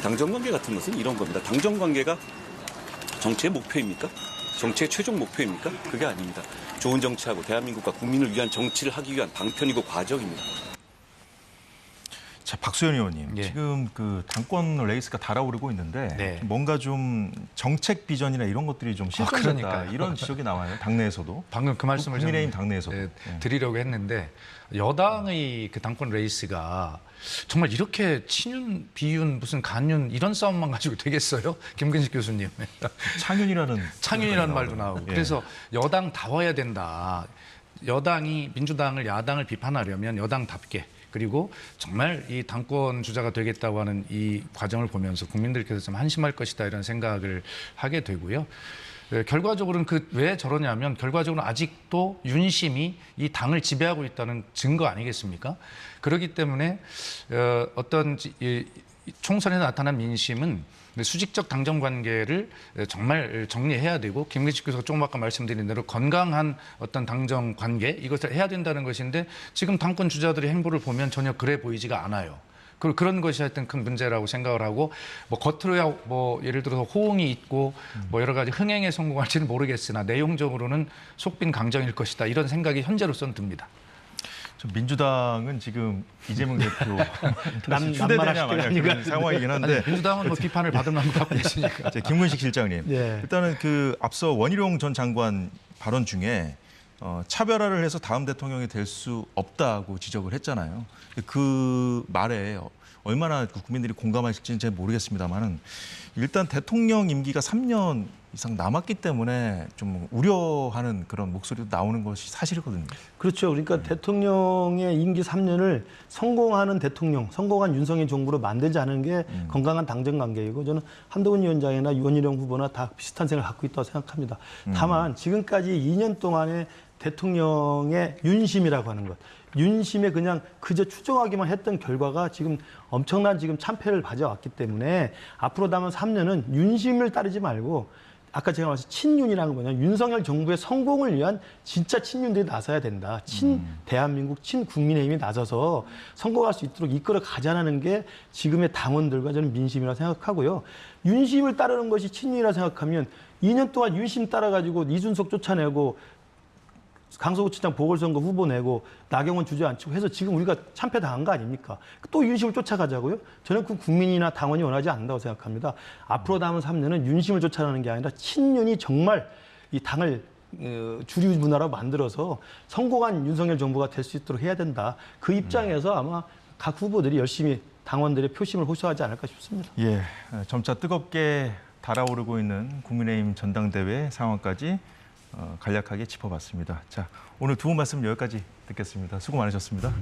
당정관계 같은 것은 이런 겁니다. 당정관계가 정치의 목표입니까? 정치의 최종 목표입니까? 그게 아닙니다. 좋은 정치하고 대한민국과 국민을 위한 정치를 하기 위한 방편이고 과정입니다. 자, 박수현 의원님, 지금 그 당권 레이스가 달아오르고 있는데 뭔가 좀 정책 비전이나 이런 것들이 좀 실종됐다 이런 지적이 나와요. 당내에서도. 방금 그 말씀을 국민의힘 당내에서도 드리려고 했는데 여당의 그 당권 레이스가 정말 이렇게 친윤, 비윤, 무슨 간윤 이런 싸움만 가지고 되겠어요? 김근식 교수님. 창윤이라는 말도 나오고. 그래서 여당 다워야 된다. 여당이 민주당을 야당을 비판하려면 여당답게 그리고 정말 이 당권 주자가 되겠다고 하는 이 과정을 보면서 국민들께서 좀 한심할 것이다 이런 생각을 하게 되고요. 결과적으로는 왜 저러냐면 결과적으로 아직도 윤심이 이 당을 지배하고 있다는 증거 아니겠습니까? 그렇기 때문에 어떤 총선에 나타난 민심은 수직적 당정 관계를 정말 정리해야 되고 김근식 교수가 조금 아까 말씀드린 대로 건강한 어떤 당정 관계 이것을 해야 된다는 것인데 지금 당권 주자들의 행보를 보면 전혀 그래 보이지가 않아요. 그런 것이 하여튼 큰 문제라고 생각을 하고 뭐 겉으로야 뭐 예를 들어서 호응이 있고 뭐 여러 가지 흥행에 성공할지는 모르겠으나 내용적으로는 속빈 강정일 것이다 이런 생각이 현재로서는 듭니다. 민주당은 지금 이재명 대표 휴대되냐 마냐 그런 상황이긴 한데 민주당은 뭐 비판을 받을 만큼 갖고 있으니까. 김근식 실장님, 일단은 그 앞서 원희룡 전 장관 발언 중에 차별화를 해서 다음 대통령이 될 수 없다고 지적을 했잖아요. 그 말에 얼마나 국민들이 공감하실지는 잘 모르겠습니다만은 일단 대통령 임기가 3년 이상 남았기 때문에 좀 우려하는 그런 목소리도 나오는 것이 사실이거든요. 그렇죠. 그러니까 대통령의 임기 3년을 성공하는 대통령, 성공한 윤석열 정부로 만들지 않은 게 건강한 당정 관계이고 저는 한동훈 위원장이나 원희룡 후보나 다 비슷한 생각을 갖고 있다고 생각합니다. 다만 지금까지 2년 동안의 대통령의 윤심이라고 하는 것, 윤심에 그냥 그저 추정하기만 했던 결과가 지금 엄청난 지금 참패를 가져왔기 때문에 앞으로 남은 3년은 윤심을 따르지 말고 아까 제가 말씀 친윤이라는 건 뭐냐면 윤석열 정부의 성공을 위한 진짜 친윤들이 나서야 된다. 대한민국 친국민의힘이 나서서 성공할 수 있도록 이끌어 가자는 게 지금의 당원들과 저는 민심이라고 생각하고요. 윤심을 따르는 것이 친윤이라고 생각하면 2년 동안 윤심 따라가지고 이준석 쫓아내고 강서구치장 보궐선거 후보 내고 나경원 주저앉히고 해서 지금 우리가 참패당한 거 아닙니까? 또 윤심을 쫓아가자고요? 저는 그 국민이나 당원이 원하지 않는다고 생각합니다. 앞으로 남은 3년은 윤심을 쫓아가는 게 아니라 친윤이 정말 이 당을 주류 문화로 만들어서 성공한 윤석열 정부가 될 수 있도록 해야 된다. 그 입장에서 아마 각 후보들이 열심히 당원들의 표심을 호소하지 않을까 싶습니다. 예, 점차 뜨겁게 달아오르고 있는 국민의힘 전당대회 상황까지 간략하게 짚어봤습니다. 자, 오늘 두 분 말씀 여기까지 듣겠습니다. 수고 많으셨습니다.